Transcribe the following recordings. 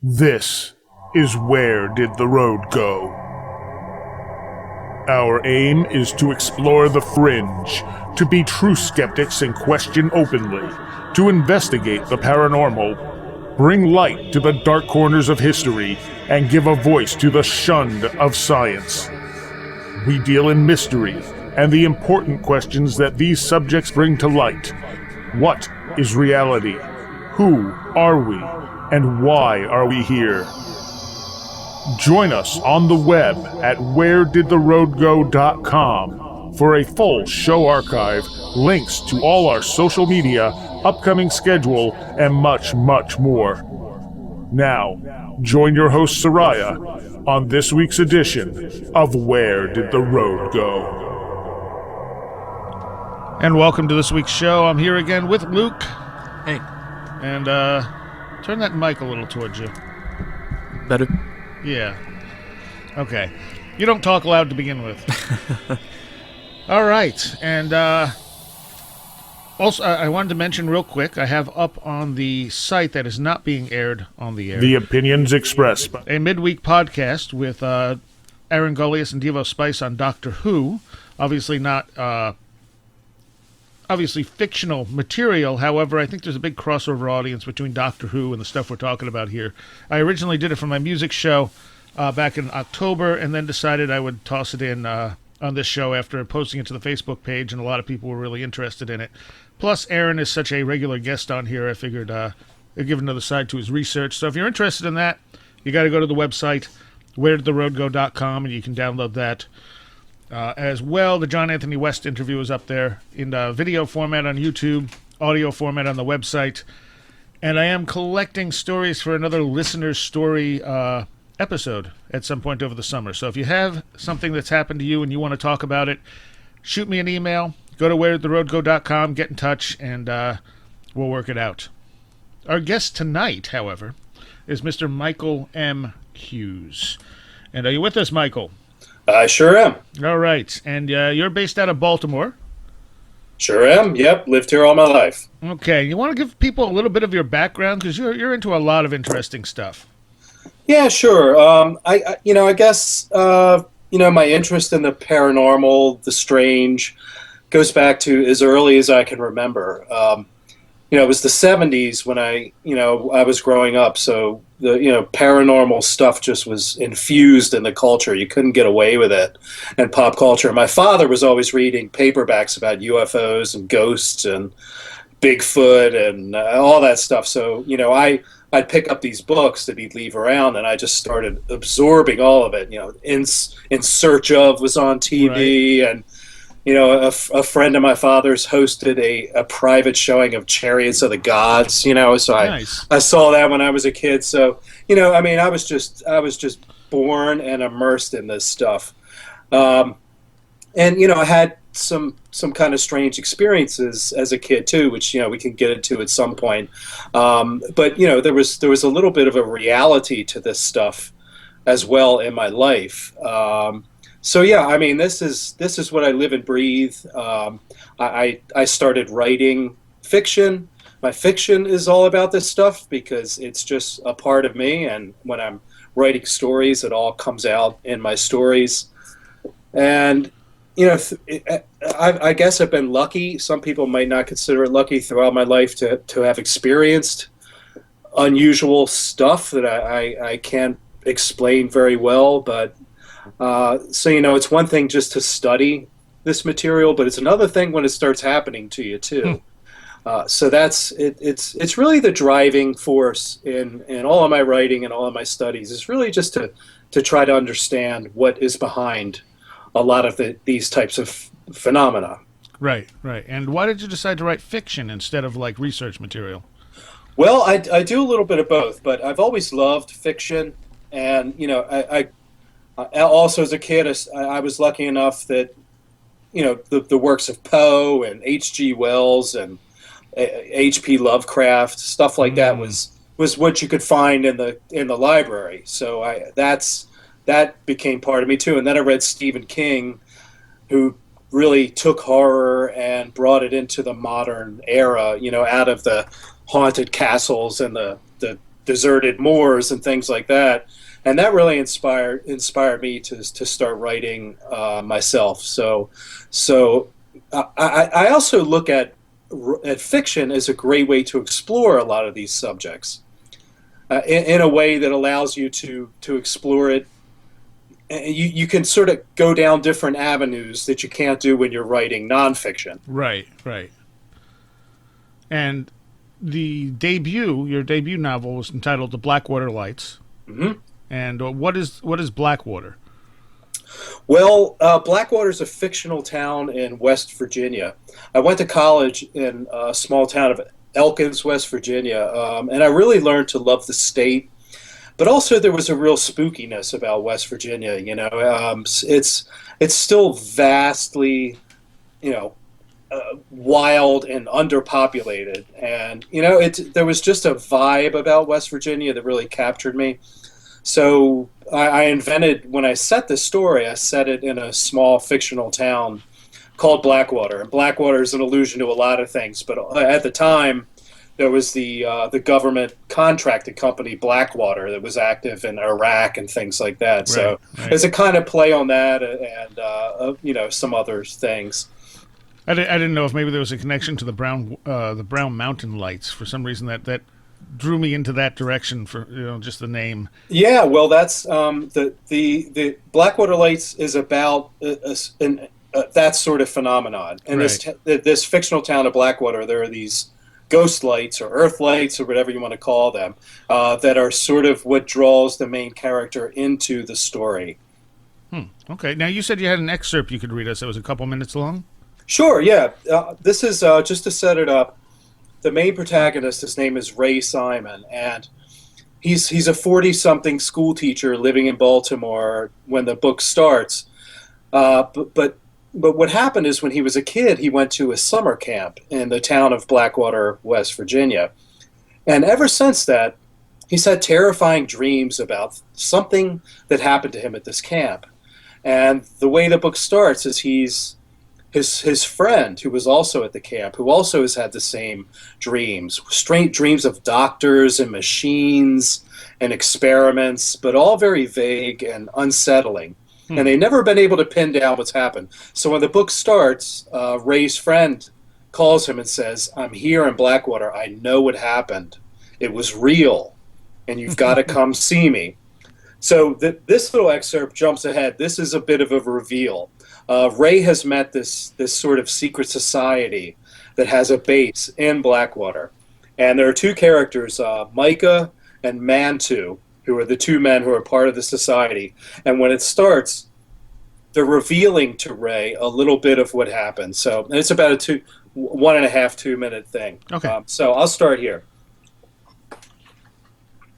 This is Where Did the Road Go? Our aim is to explore the fringe, to be true skeptics and question openly, to investigate the paranormal, bring light to the dark corners of history, and give a voice to the shunned of science. We deal in mystery and the important questions that these subjects bring to light. What is reality? Who are we? And why are we here? Join us on the web at wheredidtheroadgo.com for a full show archive, links to all our social media, upcoming schedule, and much, much more. Now, join your host Soraya on this week's edition of Where Did the Road Go? And welcome to this week's show. I'm here again with Luke. Hey. And, turn that mic a little towards you. Better? Yeah. Okay. You don't talk loud to begin with. All right. And also, I wanted to mention real quick, I have up on the site that is not being aired on the air, The Opinions Expressed, a midweek podcast with Aaron Gullius and Devo Spice on Doctor Who. Obviously not... obviously fictional material. However, I think there's a big crossover audience between Doctor Who and the stuff we're talking about here. I originally did it for my music show back in October, and then decided I would toss it in on this show after posting it to the Facebook page, and a lot of people were really interested in it. Plus, Aaron is such a regular guest on here, I figured I'd give another side to his research. So if you're interested in that, you got to go to the website, wheredidtheroadgo.com, and you can download that. As well, the John Anthony West interview is up there in video format on YouTube, audio format on the website, and I am collecting stories for another listener story episode at some point over the summer. So if you have something that's happened to you and you want to talk about it, shoot me an email, go to wheredidtheroadgo.com, get in touch, and we'll work it out. Our guest tonight, however, is Mr. Michael M. Hughes. And are you with us, Michael? I sure am. All right. And you're based out of Baltimore? Sure am. Yep. Lived here all my life. Okay. You want to give people a little bit of your background? Because you're into a lot of interesting stuff. Yeah, sure. I guess, my interest in the paranormal, the strange, goes back to as early as I can remember. It was the 70s when I was growing up. So the, paranormal stuff just was infused in the culture. You couldn't get away with it in pop culture. My father was always reading paperbacks about UFOs and ghosts and Bigfoot and all that stuff. So, I'd pick up these books that he'd leave around, and I just started absorbing all of it. In Search Of was on TV, right. And a friend of my father's hosted a private showing of Chariots of the Gods, so Nice. I saw that when I was a kid. So, I was just born and immersed in this stuff. I had some kind of strange experiences as a kid too, which, we can get into at some point. But there was a little bit of a reality to this stuff as well in my life. So yeah, this is what I live and breathe. I started writing fiction. My fiction is all about this stuff because it's just a part of me. And when I'm writing stories, it all comes out in my stories. And I guess I've been lucky. Some people might not consider it lucky throughout my life to have experienced unusual stuff that I can't explain very well, but. So it's one thing just to study this material, but it's another thing when it starts happening to you too. So that's it. It's really the driving force in all of my writing and all of my studies. It's really just to try to understand what is behind a lot of these types of phenomena. Right. And why did you decide to write fiction instead of like research material? Well, I do a little bit of both, but I've always loved fiction, and I also, as a kid, I was lucky enough that, the works of Poe and H.G. Wells and H.P. Lovecraft, stuff like that was what you could find in the library. So that became part of me too. And then I read Stephen King, who really took horror and brought it into the modern era. Out of the haunted castles and the deserted moors and things like that. And that really inspired me to start writing myself. So I also look at fiction as a great way to explore a lot of these subjects in a way that allows you to explore it. You can sort of go down different avenues that you can't do when you're writing nonfiction. Right. And your debut novel was entitled The Blackwater Lights. Mm-hmm. And what is Blackwater? Well, Blackwater is a fictional town in West Virginia. I went to college in a small town of Elkins, West Virginia, and I really learned to love the state. But also, there was a real spookiness about West Virginia. It's still vastly, wild and underpopulated, and there was just a vibe about West Virginia that really captured me. So I invented, when I set this story, I set it in a small fictional town called Blackwater. And Blackwater is an allusion to a lot of things, but at the time, there was the government contracted company Blackwater that was active in Iraq and things like that. Right, so right. There's a kind of play on that, and some other things. I didn't know if maybe there was a connection to the Brown Mountain Lights. For some reason, that drew me into that direction for just the name. Yeah, well, that's the Blackwater Lights is about that sort of phenomenon. And Right. this fictional town of Blackwater, there are these ghost lights or earth lights or whatever you want to call them that are sort of what draws the main character into the story. Okay. Now, you said you had an excerpt you could read us that was a couple minutes long? Sure, yeah. This is just to set it up. The main protagonist, his name is Ray Simon, and he's a 40-something school teacher living in Baltimore when the book starts. But what happened is, when he was a kid, he went to a summer camp in the town of Blackwater, West Virginia. And ever since that, he's had terrifying dreams about something that happened to him at this camp. And the way the book starts is his friend, who was also at the camp, who also has had the same dreams, strange dreams of doctors and machines and experiments, but all very vague and unsettling. And they've never been able to pin down what's happened. So when the book starts, Ray's friend calls him and says, "I'm here in Blackwater. I know what happened. It was real, and you've got to come see me." So this little excerpt jumps ahead. This is a bit of a reveal. Ray has met this sort of secret society that has a base in Blackwater. And there are two characters, Micah and Mantu, who are the two men who are part of the society. And when it starts, they're revealing to Ray a little bit of what happened. So, and it's about a 1.5, 2 minute thing. Okay. So I'll start here.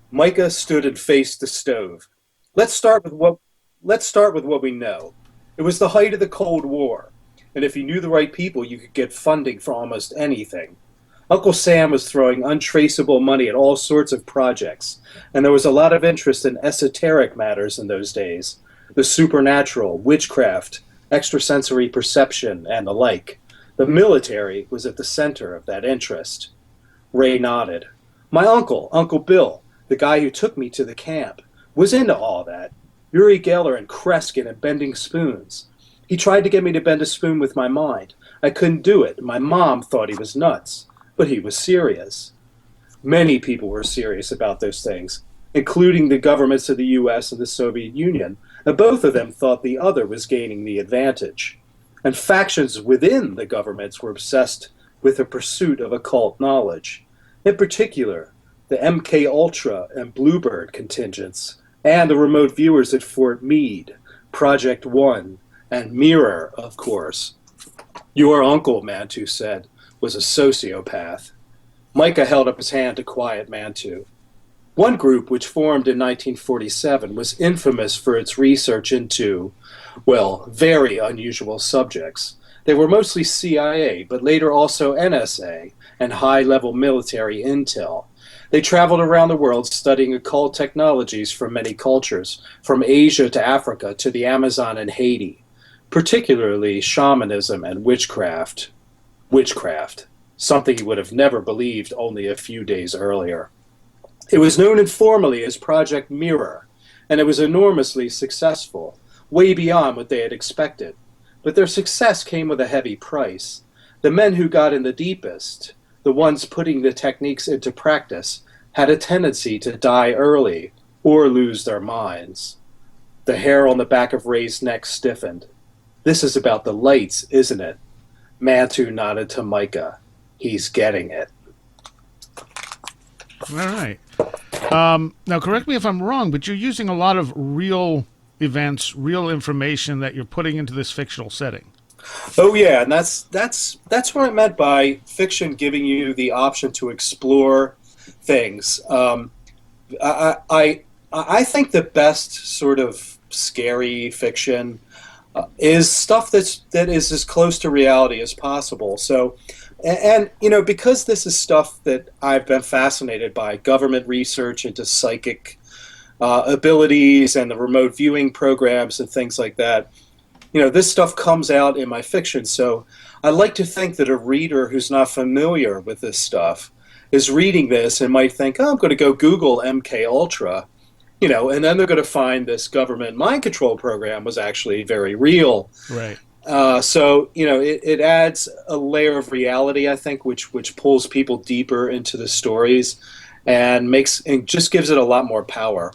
Micah stood and faced the stove. Let's start with what we know. It was the height of the Cold War, and if you knew the right people, you could get funding for almost anything. Uncle Sam was throwing untraceable money at all sorts of projects, and there was a lot of interest in esoteric matters in those days. The supernatural, witchcraft, extrasensory perception, and the like. The military was at the center of that interest. Ray nodded. My uncle, Uncle Bill, the guy who took me to the camp, was into all that. Uri Geller and Kreskin and bending spoons. He tried to get me to bend a spoon with my mind. I couldn't do it. My mom thought he was nuts. But he was serious. Many people were serious about those things, including the governments of the U.S. and the Soviet Union, and both of them thought the other was gaining the advantage. And factions within the governments were obsessed with the pursuit of occult knowledge. In particular, the MK Ultra and Bluebird contingents, and the remote viewers at Fort Meade, Project One, and Mirror, of course. Your uncle, Mantu said, was a sociopath. Micah held up his hand to quiet Mantu. One group, which formed in 1947, was infamous for its research into, well, very unusual subjects. They were mostly CIA, but later also NSA and high-level military intel. They traveled around the world studying occult technologies from many cultures, from Asia to Africa to the Amazon and Haiti, particularly shamanism and witchcraft. Witchcraft, something he would have never believed only a few days earlier. It was known informally as Project Mirror, and it was enormously successful, way beyond what they had expected. But their success came with a heavy price. The men who got in the deepest, the ones putting the techniques into practice, had a tendency to die early or lose their minds. The hair on the back of Ray's neck stiffened. This is about the lights, isn't it? Mantu nodded to Micah. He's getting it. All right. Now, correct me if I'm wrong, but you're using a lot of real events, real information that you're putting into this fictional setting. Oh yeah, and that's what I meant by fiction giving you the option to explore things. I think the best sort of scary fiction is stuff that is as close to reality as possible. So, and because this is stuff that I've been fascinated by, government research into psychic abilities and the remote viewing programs and things like that. This stuff comes out in my fiction, so I like to think that a reader who's not familiar with this stuff is reading this and might think, oh, I'm going to go Google MK Ultra, and then they're going to find this government mind control program was actually very real. Right. So it adds a layer of reality, I think, which pulls people deeper into the stories and just gives it a lot more power.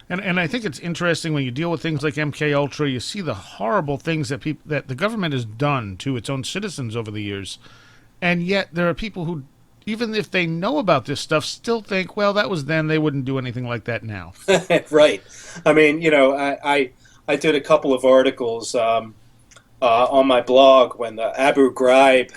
And I think it's interesting when you deal with things like MK Ultra, you see the horrible things that the government has done to its own citizens over the years, and yet there are people who, even if they know about this stuff, still think, well, that was then, they wouldn't do anything like that now. Right. I mean, I did a couple of articles on my blog when the Abu Ghraib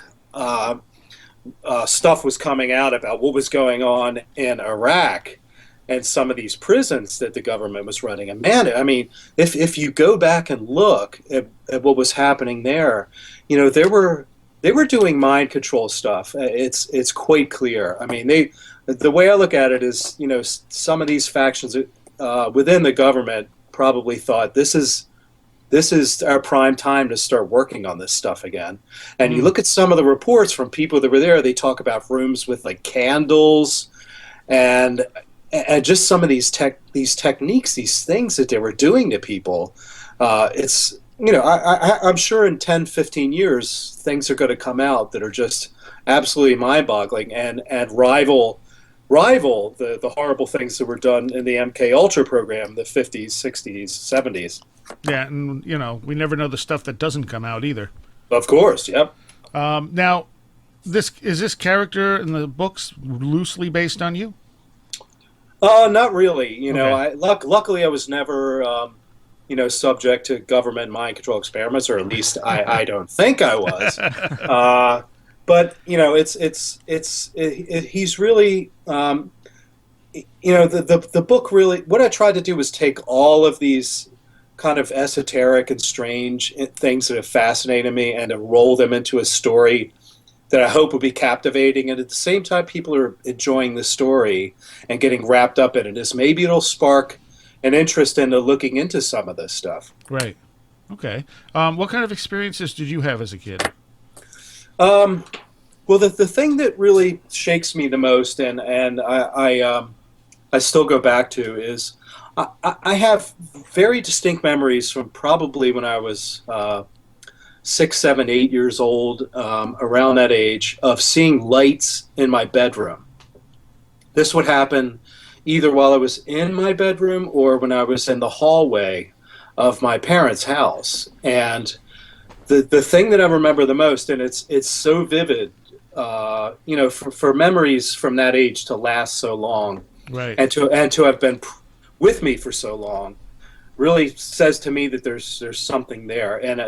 stuff was coming out about what was going on in Iraq and some of these prisons that the government was running. And man, I mean, if you go back and look at what was happening there, they were doing mind control stuff. It's quite clear. I mean, the way I look at it is, some of these factions within the government probably thought this is our prime time to start working on this stuff again. And you look at some of the reports from people that were there, they talk about rooms with like candles and just some of these techniques, these things that they were doing to people. It's, I'm sure in 10, 15 years, things are going to come out that are just absolutely mind-boggling and rival the horrible things that were done in the MK Ultra program, the 50s, 60s, 70s. Yeah, and, we never know the stuff that doesn't come out either. Of course, yep. Now, this character in the books loosely based on you? Not really. Okay. Luckily I was never, subject to government mind control experiments, or at least I don't think I was. But he's really, the book really. What I tried to do was take all of these kind of esoteric and strange things that have fascinated me and to roll them into a story that I hope will be captivating, and at the same time people are enjoying the story and getting wrapped up in it. Is maybe it'll spark an interest into looking into some of this stuff. Right. Okay. What kind of experiences did you have as a kid? Well, the thing that really shakes me the most, and I still go back to, is I have very distinct memories from probably when I was 6, 7, 8 years old, around that age, of seeing lights in my bedroom. This would happen either while I was in my bedroom or when I was in the hallway of my parents' house. And the thing that I remember the most, and it's so vivid, for memories from that age to last so long, right, and to have been with me for so long, really says to me that there's something there. And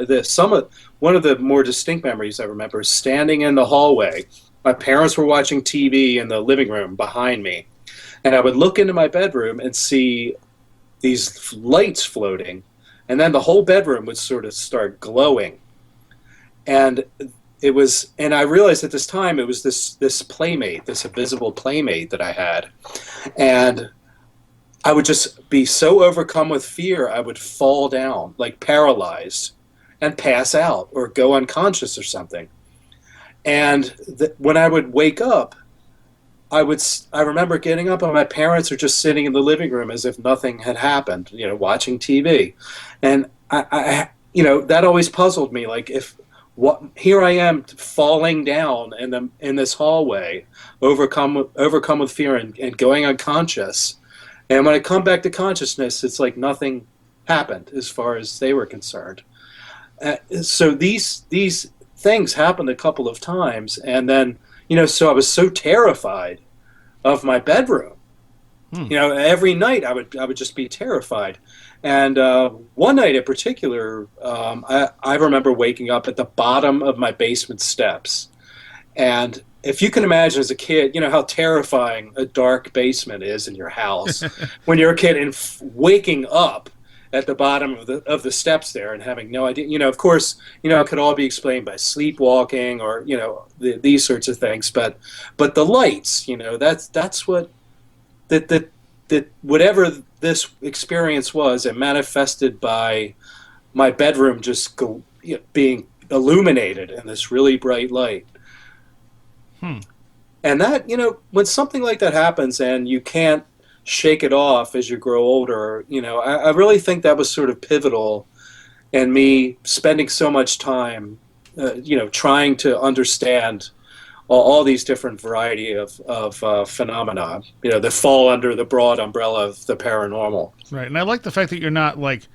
one of the more distinct memories I remember is standing in the hallway. My parents were watching TV in the living room behind me, and I would look into my bedroom and see these lights floating, and then the whole bedroom would sort of start glowing. And I realized at this time it was this playmate, this invisible playmate that I had, and I would just be so overcome with fear, I would fall down, like paralyzed, and pass out or go unconscious or something. And when I would wake up, I remember getting up and my parents are just sitting in the living room as if nothing had happened, watching TV. And that always puzzled me. Like, here I am falling down in this hallway, overcome with fear and going unconscious. And when I come back to consciousness, it's like nothing happened as far as they were concerned. So these things happened a couple of times, and then so I was so terrified of my bedroom. Every night I would just be terrified. And one night in particular, I remember waking up at the bottom of my basement steps. And if you can imagine as a kid, how terrifying a dark basement is in your house when you're a kid, and waking up at the bottom of the steps there and having no idea. Of course, it could all be explained by sleepwalking or these sorts of things. But the lights, that's what that whatever this experience was, it manifested by my bedroom just being illuminated in this really bright light. And that, when something like that happens and you can't shake it off as you grow older, I really think that was sort of pivotal in me spending so much time, trying to understand all these different variety of phenomena, that fall under the broad umbrella of the paranormal. Right, and I like the fact that you're not like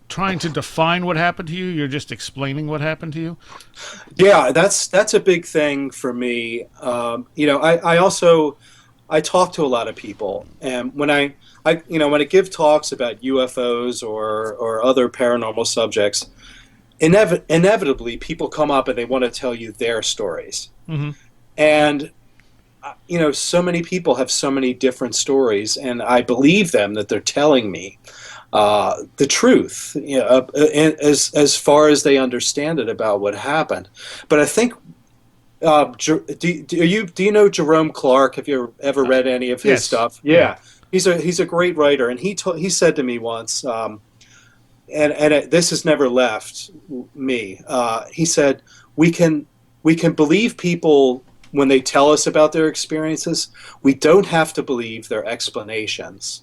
trying to define what happened to you; you're just explaining what happened to you. Yeah, that's a big thing for me. I talk to a lot of people, and when I give talks about UFOs or other paranormal subjects, inevitably people come up and they want to tell you their stories. Mm-hmm. And so many people have so many different stories, and I believe them that they're telling me the truth, as far as they understand it about what happened. But I think, do you know Jerome Clark? Have you ever read any of his stuff? Yeah, he's a great writer, and he said to me once, and this has never left me. He said we can believe people when they tell us about their experiences. We don't have to believe their explanations.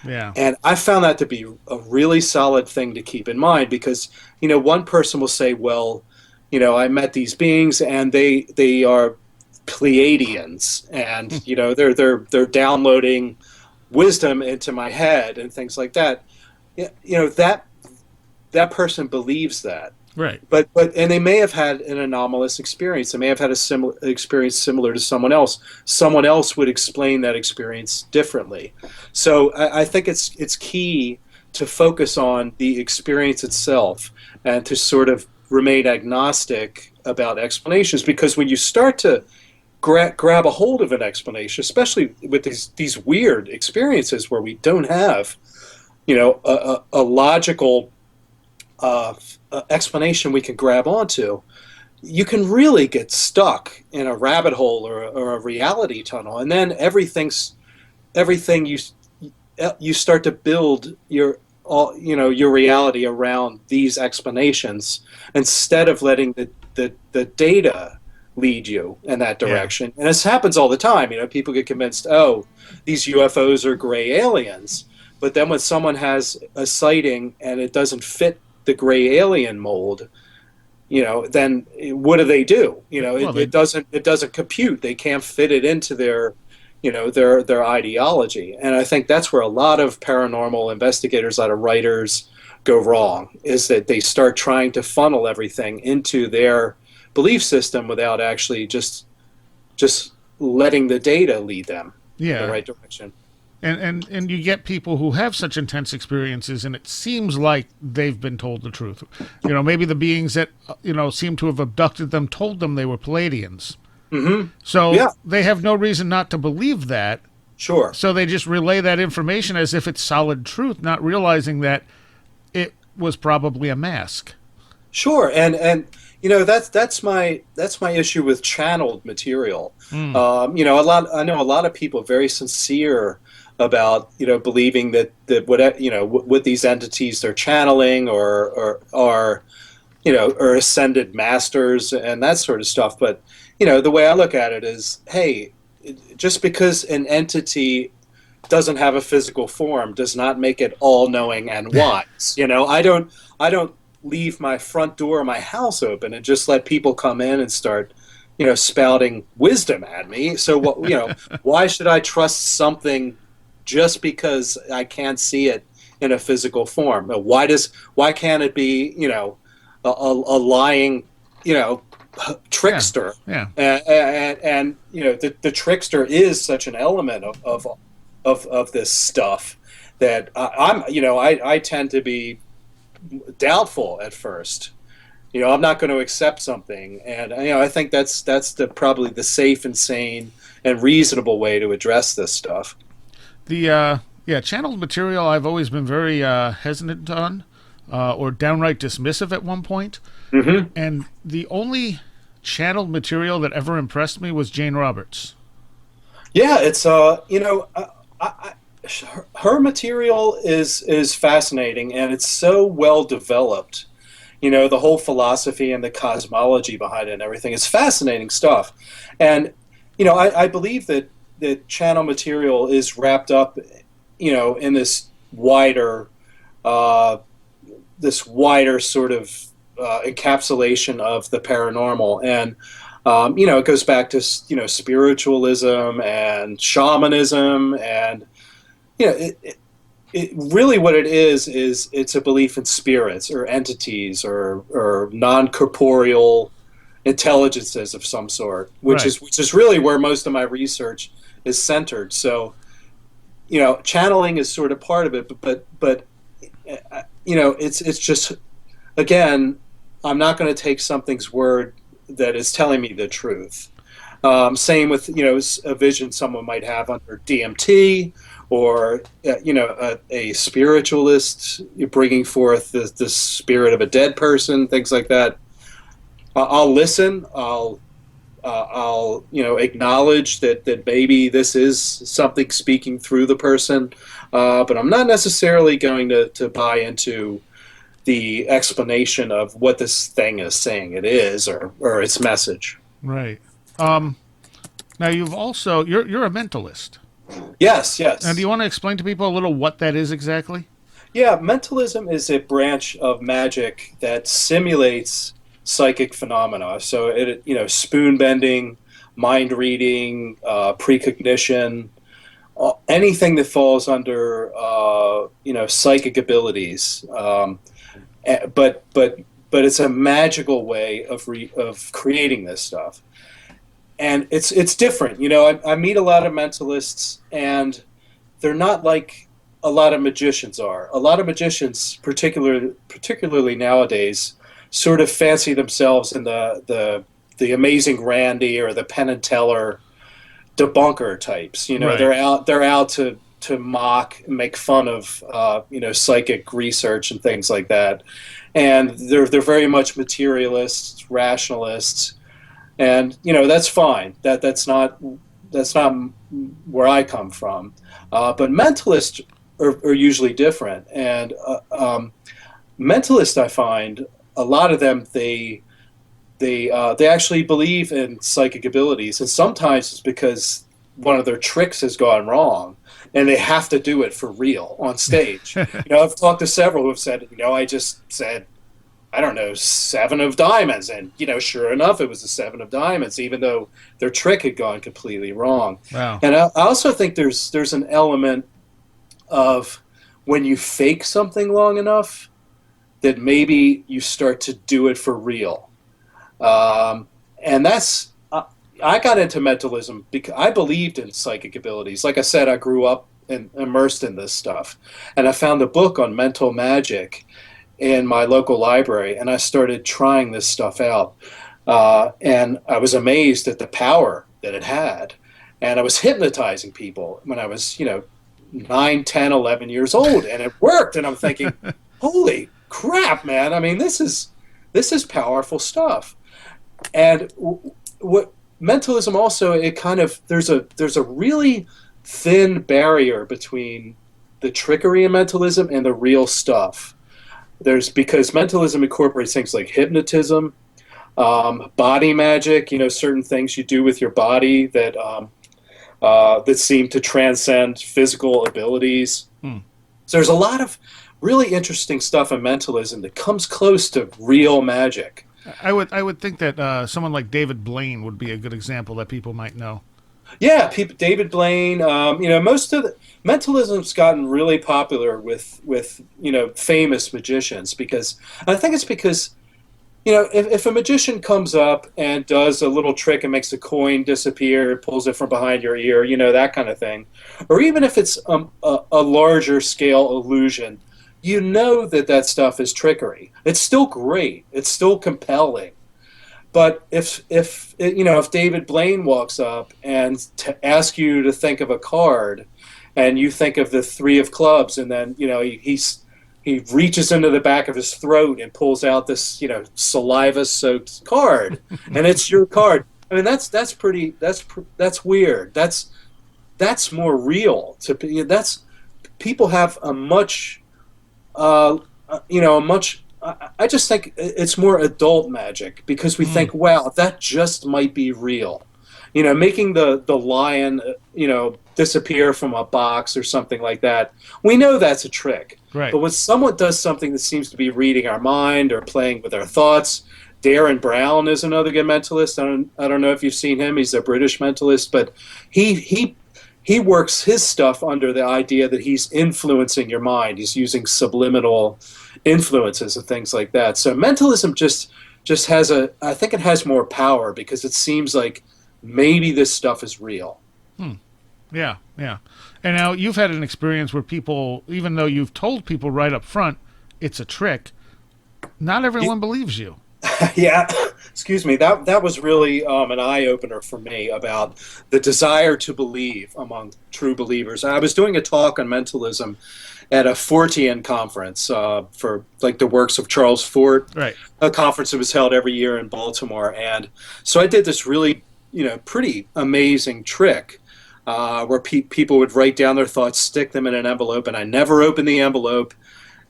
Yeah. And I found that to be a really solid thing to keep in mind, because one person will say, well, I met these beings and they are Pleiadians, and they're downloading wisdom into my head and things like that. That person believes that. Right. But they may have had an anomalous experience. They may have had a similar experience similar to someone else. Someone else would explain that experience differently. So I think it's key to focus on the experience itself and to sort of remain agnostic about explanations, because when you start to grab a hold of an explanation, especially with these weird experiences where we don't have a logical explanation we can grab onto, you can really get stuck in a rabbit hole or a reality tunnel, and then everything you start to build your reality around these explanations instead of letting the data lead you in that direction. Yeah. And this happens all the time. People get convinced, oh, these UFOs are gray aliens, but then when someone has a sighting and it doesn't fit the gray alien mold, then what do? It doesn't compute. They can't fit it into their ideology. And I think that's where a lot of paranormal investigators, a lot of writers go wrong, is that they start trying to funnel everything into their belief system without actually just letting the data lead them in the right direction. And you get people who have such intense experiences, and it seems like they've been told the truth. Maybe the beings that seem to have abducted them told them they were Pleiadians. Mm-hmm. So they have no reason not to believe that. Sure. So they just relay that information as if it's solid truth, not realizing that it was probably a mask. Sure, and that's my issue with channeled material. I know a lot of people are very sincere about believing that what these entities they're channeling or ascended masters and that sort of stuff. But the way I look at it is, hey, just because an entity doesn't have a physical form does not make it all-knowing and wise. I don't leave my front door of my house open and just let people come in and start, spouting wisdom at me. So why should I trust something just because I can't see it in a physical form? Why can't it be, a lying, trickster? Yeah. And the trickster is such an element of this stuff that I tend to be doubtful at first. I'm not going to accept something, and I think that's probably the safe and sane and reasonable way to address this stuff. The channeled material I've always been very hesitant on, or downright dismissive at one point. Mm-hmm. And the only channeled material that ever impressed me was Jane Roberts. Yeah, it's her material is fascinating, and it's so well developed. The whole philosophy and the cosmology behind it and everything. It's fascinating stuff. And I believe that channel material is wrapped up, in this wider sort of encapsulation of the paranormal. And it goes back to spiritualism and shamanism, and it really what it is it's a belief in spirits or entities or non-corporeal intelligences of some sort, which is really where most of my research is centered. So channeling is sort of part of it, but it's just, again, I'm not going to take something's word that is telling me the truth. Same with a vision someone might have under DMT, or a spiritualist bringing forth the spirit of a dead person, things like that. I'll listen. I'll acknowledge that maybe this is something speaking through the person, but I'm not necessarily going to buy into the explanation of what this thing is saying it is, or its message. Right. Now you're a mentalist. Yes. Now, do you want to explain to people a little what that is exactly? Yeah, mentalism is a branch of magic that simulates psychic phenomena. So spoon bending, mind reading, precognition, anything that falls under psychic abilities. But it's a magical way of creating this stuff. And it's different. I meet a lot of mentalists, and they're not like a lot of magicians are. A lot of magicians, particularly nowadays, sort of fancy themselves in the amazing Randy or the Penn and Teller debunker types. Right. They're out to mock and make fun of psychic research and things like that. And they're very much materialists, rationalists. And that's fine. That's not where I come from. But mentalists are usually different. And mentalists, I find, a lot of them they actually believe in psychic abilities, and sometimes it's because one of their tricks has gone wrong, and they have to do it for real on stage. I've talked to several who have said, I just said, I don't know, 7 of diamonds. And, sure enough, it was a 7 of diamonds, even though their trick had gone completely wrong. Wow. And I also think there's an element of when you fake something long enough that maybe you start to do it for real. And that's, I got into mentalism because I believed in psychic abilities. Like I said, I grew up and immersed in this stuff. And I found a book on mental magic in my local library, and I started trying this stuff out. And I was amazed at the power that it had. And I was hypnotizing people when I was, 9, 10, 11 years old, and it worked. And I'm thinking, holy crap, man. I mean, this is powerful stuff. And what mentalism also, it kind of, there's a really thin barrier between the trickery in mentalism and the real stuff. Because mentalism incorporates things like hypnotism, body magic, certain things you do with your body that that seem to transcend physical abilities. So there's a lot of really interesting stuff in mentalism that comes close to real magic. I would think that someone like David Blaine would be a good example that people might know. Yeah, David Blaine. Most of the mentalism's gotten really popular with famous magicians because I think it's because if a magician comes up and does a little trick and makes a coin disappear, pulls it from behind your ear, that kind of thing, or even if it's a larger scale illusion, that stuff is trickery. It's still great. It's still compelling. But if David Blaine walks up and asks you to think of a card, and you think of the 3 of clubs, and then he reaches into the back of his throat and pulls out this saliva-soaked card, and it's your card. I mean that's weird. That's more real. People have a much I just think it's more adult magic because we think, wow, that just might be real. Making the lion, disappear from a box or something like that. We know that's a trick. Right. But when someone does something that seems to be reading our mind or playing with our thoughts, Darren Brown is another good mentalist. I don't know if you've seen him. He's a British mentalist, but he works his stuff under the idea that he's influencing your mind. He's using subliminal influences and things like that. So mentalism just has I think it has more power because it seems like maybe this stuff is real. Yeah. And now you've had an experience where people, even though you've told people right up front it's a trick, not everyone believes you. Yeah, excuse me. That was really an eye-opener for me about the desire to believe among true believers. I was doing a talk on mentalism at a Fortean conference for the works of Charles Fort, right? A conference that was held every year in Baltimore. And so I did this really, pretty amazing trick where people would write down their thoughts, stick them in an envelope, and I never opened the envelope.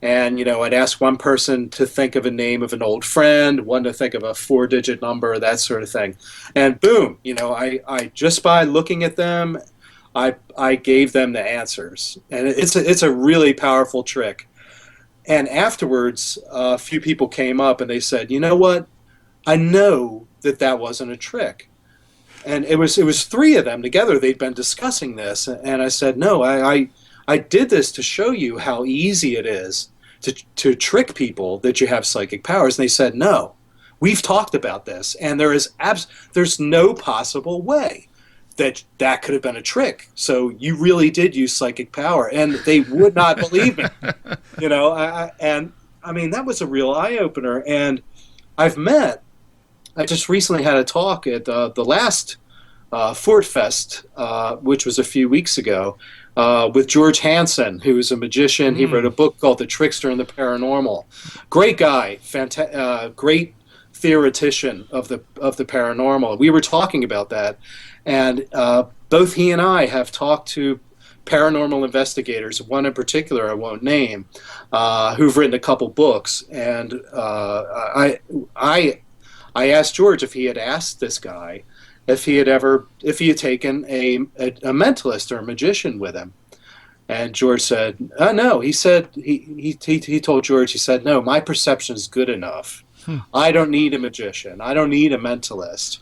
And, I'd ask one person to think of a name of an old friend, one to think of a 4-digit number, that sort of thing. And boom, I just by looking at them, I gave them the answers. And it's a really powerful trick. And afterwards, a few people came up and they said, you know what? I know that wasn't a trick. And it was 3 of them together. They'd been discussing this. And I said, no, I did this to show you how easy it is to trick people that you have psychic powers. And they said, no, we've talked about this, and there's no possible way that could have been a trick. So you really did use psychic power, and they would not believe me. That was a real eye-opener. And I just recently had a talk at the last Fort Fest, which was a few weeks ago, with George Hansen, who is a magician. He wrote a book called The Trickster and the Paranormal. Great guy, great theoretician of the paranormal. We were talking about that, and both he and I have talked to paranormal investigators, one in particular I won't name, who've written a couple books. And I asked George if he had asked this guy if he had taken a mentalist or a magician with him. And George said, no. He said, he told George, he said, no, my perception is good enough. I don't need a magician. I don't need a mentalist.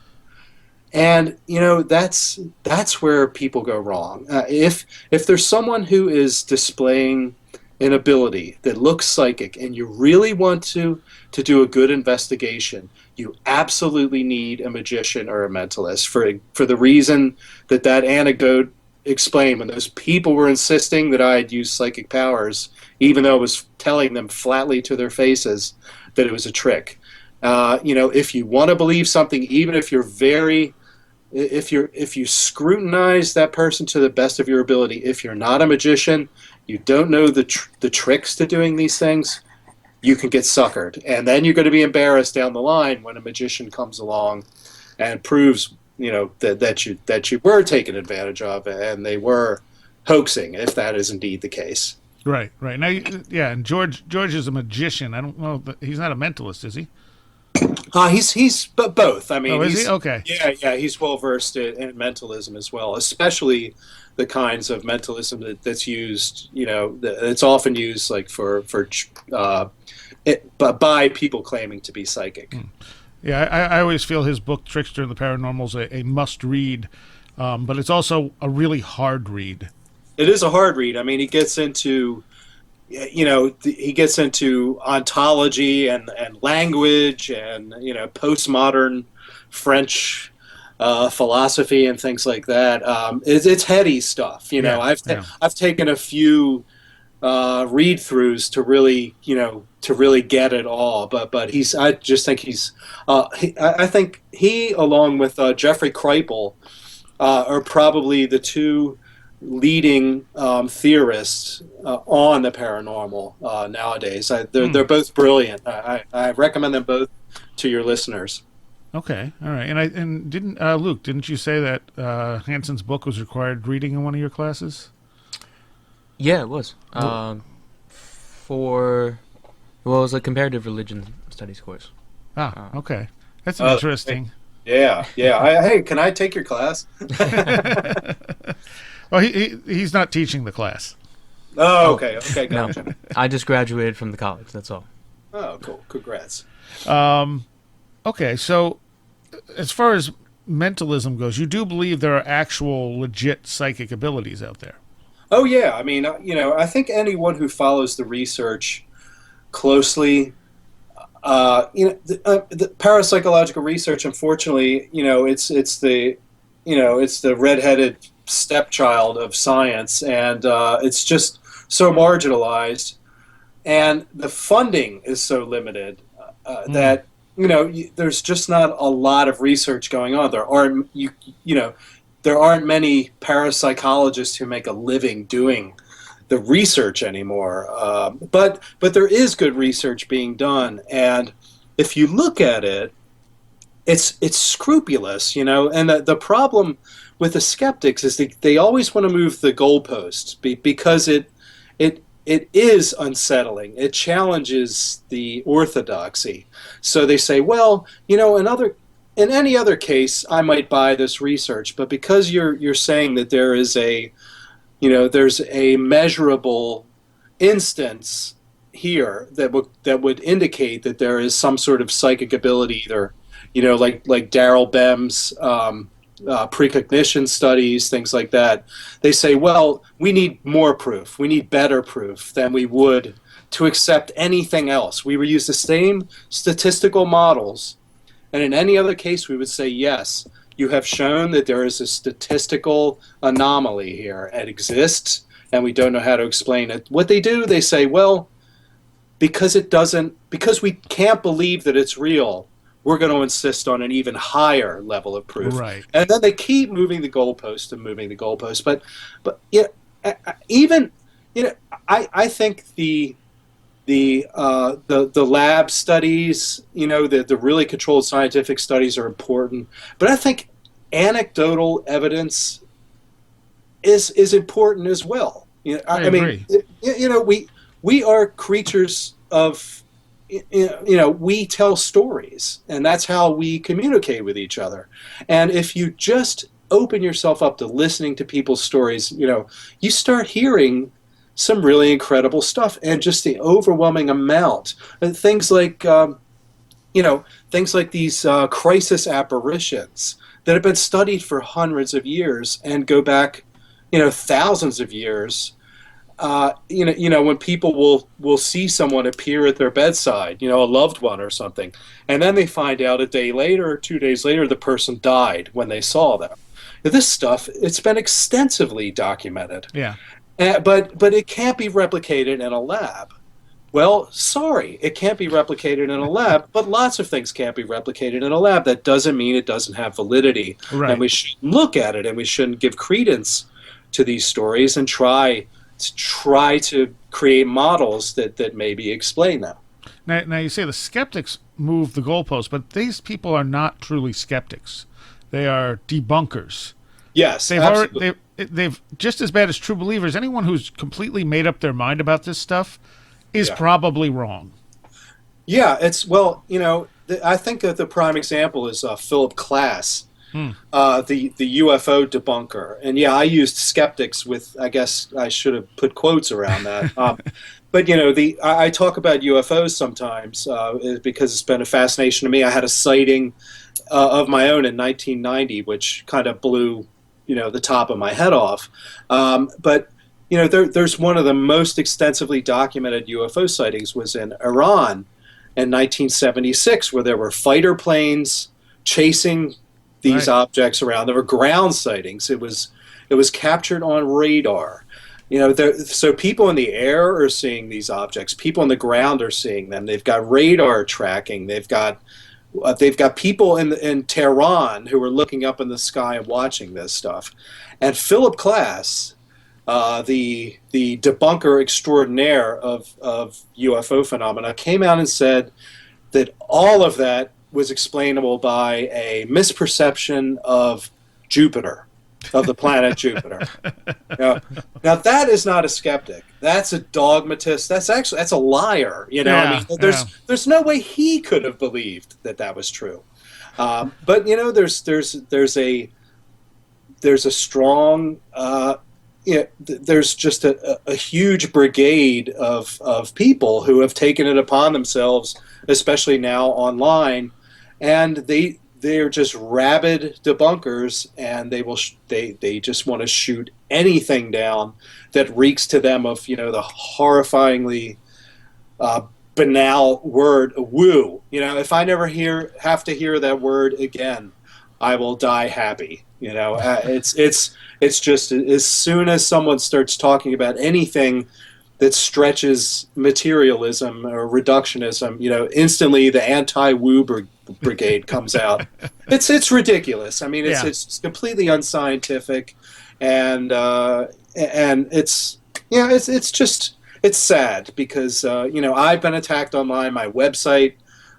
And, that's where people go wrong. If there's someone who is displaying an ability that looks psychic and you really want to do a good investigation, you absolutely need a magician or a mentalist for the reason that anecdote explained. When those people were insisting that I had used psychic powers, even though I was telling them flatly to their faces that it was a trick. If you want to believe something, even if if you scrutinize that person to the best of your ability, if you're not a magician, you don't know the tricks to doing these things, you can get suckered. And then you're going to be embarrassed down the line when a magician comes along and proves, that you were taken advantage of and they were hoaxing, if that is indeed the case. Right. Now, and George is a magician. I don't know, he's not a mentalist, is he? He's both. I mean, Oh, is he? Okay. yeah, he's well versed in mentalism as well, especially the kinds of mentalism that's used. It's often used like but by people claiming to be psychic. Yeah, I always feel his book Trickster and the Paranormal is a must read, but it's also a really hard read. It is a hard read. I mean, he gets into ontology and language and postmodern French philosophy and things like that. It's heady stuff. I've taken a few read throughs to really get it all. But I just think I think he along with Jeffrey Kripal are probably the two leading theorists on the paranormal nowadays. They're both brilliant. I recommend them both to your listeners. Okay, all right. And didn't Luke? Didn't you say that Hanson's book was required reading in one of your classes? Yeah, it was. It was a comparative religion studies course. Okay. That's interesting. Yeah. Hey, can I take your class? Well, he's not teaching the class. Oh, okay, gotcha. No, I just graduated from the college, that's all. Oh, cool. Congrats. Okay, so as far as mentalism goes, you do believe there are actual legit psychic abilities out there? Oh, yeah. I mean, I think anyone who follows the research closely, the parapsychological research, unfortunately, it's the redheaded stepchild of science, and it's just so marginalized, and the funding is so limited that there's just not a lot of research going on. There aren't many parapsychologists who make a living doing the research anymore. But there is good research being done, and if you look at it, it's scrupulous, And the problem with the skeptics is they always want to move the goalposts because it is unsettling. It challenges the orthodoxy. So they say, well, in any other case, I might buy this research, but because you're saying that there is there's a measurable instance here that would indicate that there is some sort of psychic ability, either like Darrell Bem's precognition studies, things like that. They say, well, we need more proof. We need better proof than we would to accept anything else. We would use the same statistical models, and in any other case, we would say, yes, you have shown that there is a statistical anomaly here. It exists, and we don't know how to explain it. What they do, they say, well, because we can't believe that it's real, we're going to insist on an even higher level of proof. Right. And then they keep moving the goalpost and moving the goalpost. But I think the lab studies, the really controlled scientific studies are important. But I think anecdotal evidence is important as well. I agree. We are creatures of, we tell stories, and that's how we communicate with each other. And if you just open yourself up to listening to people's stories, you start hearing some really incredible stuff, and just the overwhelming amount. Things like these crisis apparitions that have been studied for hundreds of years and go back, thousands of years. When people will see someone appear at their bedside, a loved one or something, and then they find out a day later or 2 days later the person died when they saw them. This stuff, it's been extensively documented. Yeah. But it can't be replicated in a lab. Well, sorry, it can't be replicated in a lab, but lots of things can't be replicated in a lab. That doesn't mean it doesn't have validity. Right. And we should look at it, and we shouldn't give credence to these stories and try to create models that maybe explain them. Now you say the skeptics move the goalposts, but these people are not truly skeptics. They are debunkers. Yes, they've just as bad as true believers. Anyone who's completely made up their mind about this stuff is probably wrong. Yeah, I think that the prime example is Philip Klass, Hmm. the UFO debunker. And yeah, I used skeptics with, I guess I should have put quotes around that. But I talk about UFOs sometimes because it's been a fascination to me. I had a sighting of my own in 1990, which kind of blew the top of my head off. But there's one of the most extensively documented UFO sightings was in Iran in 1976, where there were fighter planes chasing these objects around. There were ground sightings. It was captured on radar. So people in the air are seeing these objects. People on the ground are seeing them. They've got radar tracking. They've got people in Tehran who are looking up in the sky and watching this stuff. And Philip Klass, the debunker extraordinaire of UFO phenomena, came out and said that all of that was explainable by a misperception of Jupiter, of the planet Jupiter. Now that is not a skeptic. That's a dogmatist. That's a liar. There's no way he could have believed that was true. But there's a strong there's just a huge brigade of people who have taken it upon themselves, especially now online, and they're just rabid debunkers, and they just want to shoot anything down that reeks to them of the horrifyingly banal word woo. If I never have to hear that word again, I will die happy. It's just as soon as someone starts talking about anything that stretches materialism or reductionism, instantly the anti-woo brigade comes out. It's ridiculous. I mean, it's completely unscientific, and it's sad because I've been attacked online. My website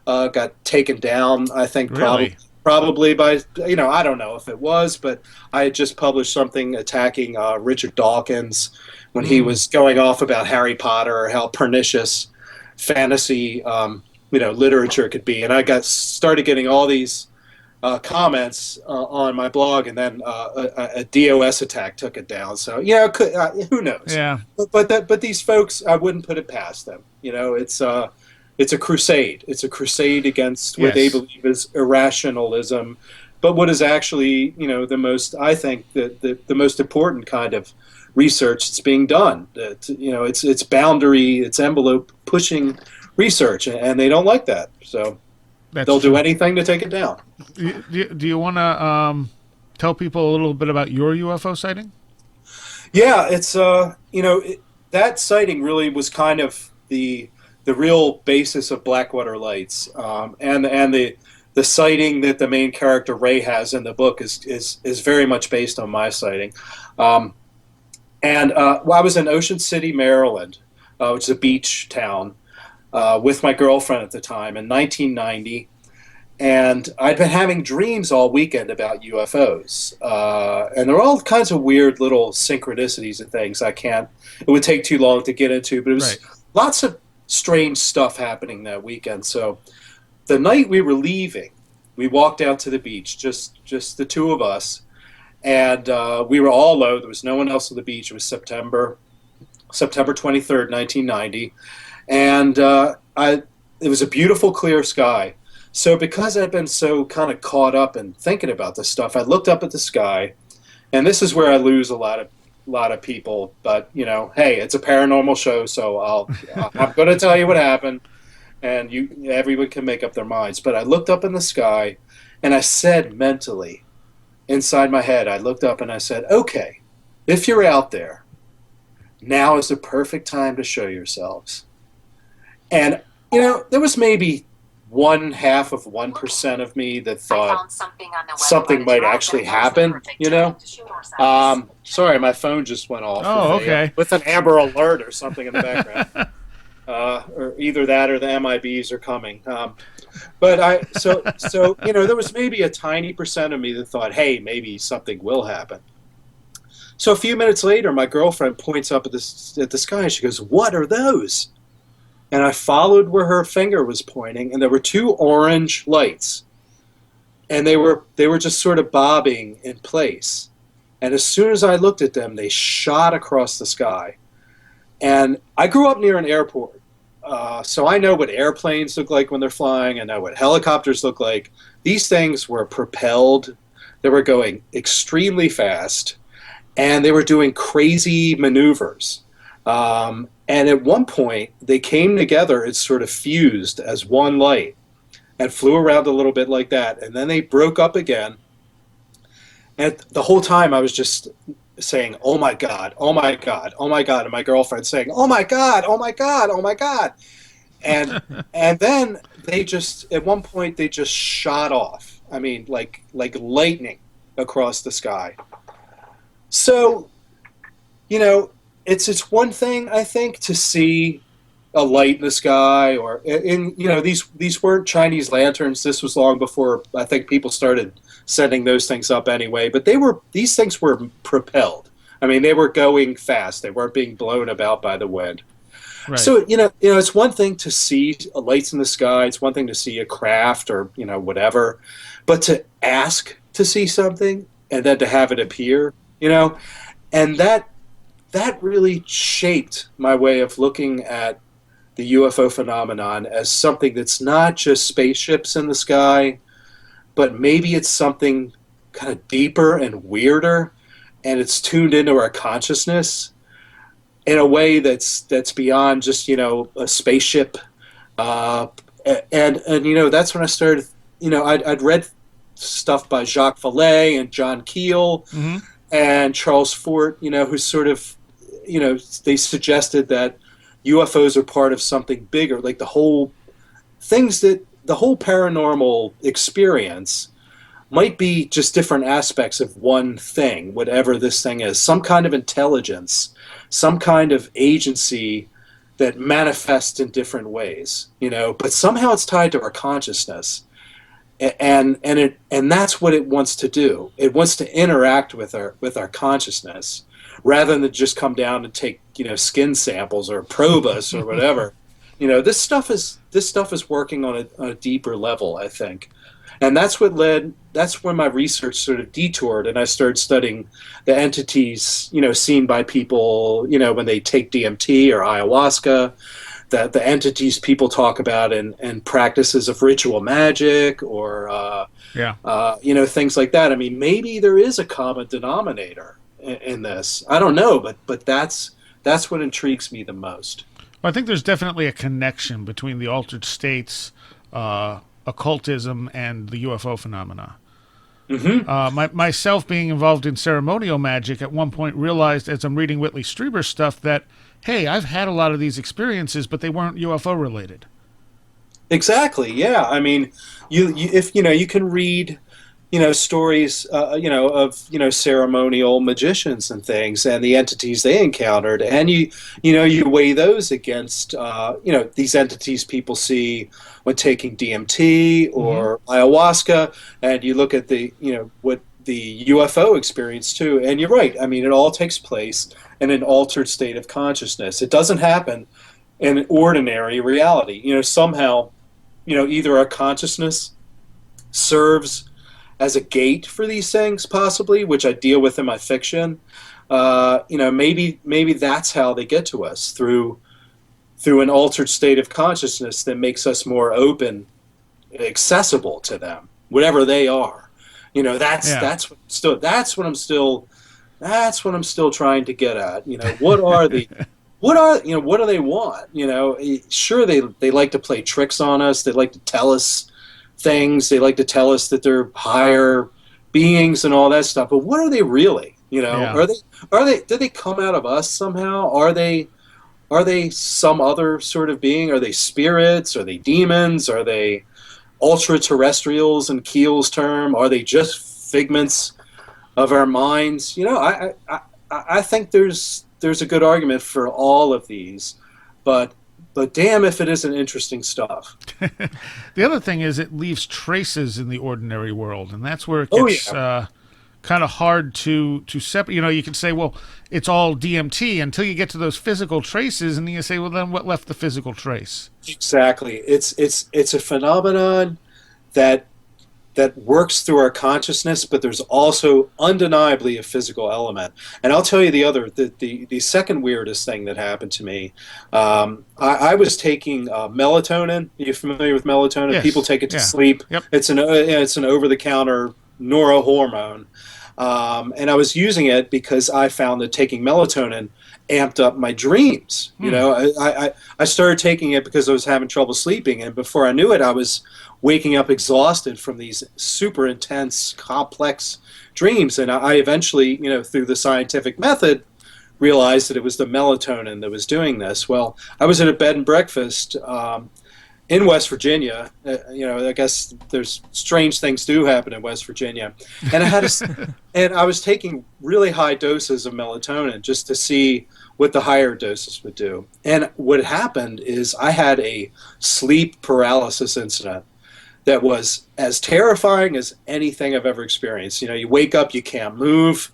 got taken down. I think probably by I don't know if it was, but I had just published something attacking Richard Dawkins when he was going off about Harry Potter or how pernicious fantasy literature could be, and I started getting all these comments on my blog, and then a DOS attack took it down. So who knows? Yeah. But these folks, I wouldn't put it past them. It's a crusade. It's a crusade against what they believe is irrationalism, but what is actually, the most, I think, the most important kind of research that's being done. It's boundary, it's envelope pushing research, and they don't like that. So they'll do anything to take it down. Do you want to tell people a little bit about your UFO sighting? Yeah, it's that sighting really was kind of the real basis of Blackwater Lights, and the sighting that the main character Ray has in the book is very much based on my sighting. I was in Ocean City, Maryland, which is a beach town, with my girlfriend at the time in 1990, and I'd been having dreams all weekend about UFOs, and there were all kinds of weird little synchronicities and things. It would take too long to get into, but it was lots of strange stuff happening that weekend. So the night we were leaving, we walked out to the beach, just the two of us, and we were all low. There was no one else on the beach. It was September 23rd, 1990, and it was a beautiful, clear sky. So because I'd been so kind of caught up in thinking about this stuff, I looked up at the sky, and this is where I lose a lot of people, but hey, it's a paranormal show, so I'm going to tell you what happened, and everyone can make up their minds. But I looked up in the sky, and I said mentally, inside my head, I looked up and I said, okay, if you're out there, now is the perfect time to show yourselves. And there was maybe 0.5% of me that thought something might actually happen, Sorry, my phone just went off. Oh, okay. With an Amber Alert or something in the background. Or either that or the MIBs are coming. So there was maybe a tiny percent of me that thought, hey, maybe something will happen. So a few minutes later, my girlfriend points up at the sky and she goes, "What are those?" and I followed where her finger was pointing, and there were two orange lights, and they were just sort of bobbing in place. And as soon as I looked at them, they shot across the sky. And I grew up near an airport, so I know what airplanes look like when they're flying. I know what helicopters look like. These things were propelled. They were going extremely fast, and they were doing crazy maneuvers. And at one point, they came together and sort of fused as one light and flew around a little bit like that. And then they broke up again. And the whole time I was just saying, "Oh my God, oh my God, oh my God," and my girlfriend saying, "Oh my God, oh my God, oh my God," and then they just at one point they just shot off. I mean, like lightning across the sky. So, it's one thing I think to see a light in the sky, or these weren't Chinese lanterns. This was long before I think people started setting those things up anyway. But these things were propelled. I mean, they were going fast. They weren't being blown about by the wind. Right. So it's one thing to see lights in the sky. It's one thing to see a craft or whatever, but to ask to see something and then to have it appear, and that really shaped my way of looking at the UFO phenomenon as something that's not just spaceships in the sky, but maybe it's something kind of deeper and weirder, and it's tuned into our consciousness in a way that's beyond just a spaceship. And that's when I started. I'd read stuff by Jacques Vallée and John Keel mm-hmm. and Charles Fort. Who sort of they suggested that UFOs are part of something bigger, like the whole paranormal experience might be just different aspects of one thing, whatever this thing is, some kind of intelligence, some kind of agency that manifests in different ways, but somehow it's tied to our consciousness. And that's what it wants to do. It wants to interact with our consciousness, rather than just come down and take skin samples or probe us or whatever. This stuff is working on a deeper level, I think, and that's when my research sort of detoured, and I started studying the entities seen by people when they take DMT or ayahuasca, the entities people talk about in practices of ritual magic or things like that. I mean, maybe there is a common denominator in this. I don't know, but that's what intrigues me the most. Well, I think there's definitely a connection between the altered states, occultism, and the UFO phenomena. Mm-hmm. Myself being involved in ceremonial magic at one point realized, as I'm reading Whitley Strieber's stuff, that, hey, I've had a lot of these experiences, but they weren't UFO related. Exactly. Yeah. I mean, if you can read stories, of ceremonial magicians and things, and the entities they encountered, and you weigh those against these entities people see when taking DMT or mm-hmm. ayahuasca, and you look at what the UFO experience too, and you're right. I mean, it all takes place in an altered state of consciousness. It doesn't happen in ordinary reality. Somehow, either our consciousness serves as a gate for these things, possibly, which I deal with in my fiction. Maybe that's how they get to us, through an altered state of consciousness that makes us more open, accessible to them, whatever they are. That's what I'm still trying to get at. What do they want? Sure, they like to play tricks on us. They like to tell us things. They like to tell us that they're higher beings and all that stuff. But what are they really? Are they? Do they come out of us somehow? Are they some other sort of being? Are they spirits? Are they demons? Are they ultra-terrestrials in Keel's term? Are they just figments of our minds? I think there's a good argument for all of these, but damn if it isn't interesting stuff. The other thing is it leaves traces in the ordinary world, and that's where it gets kind of hard to separate. You can say, well, it's all DMT until you get to those physical traces, and then you say, well, then what left the physical trace? Exactly. It's a phenomenon that works through our consciousness, but there's also undeniably a physical element. And I'll tell you the second weirdest thing that happened to me. I was taking melatonin. Are you familiar with melatonin? Yes. People take it to Yeah. sleep. Yep. It's an over-the-counter neurohormone. And I was using it because I found that taking melatonin amped up my dreams. I started taking it because I was having trouble sleeping, and before I knew it, I was waking up exhausted from these super intense, complex dreams. And I eventually, through the scientific method, realized that it was the melatonin that was doing this. Well, I was at a bed and breakfast in West Virginia. I guess there's strange things do happen in West Virginia, and I was taking really high doses of melatonin just to see what the higher doses would do. And what happened is I had a sleep paralysis incident that was as terrifying as anything I've ever experienced. You wake up, you can't move.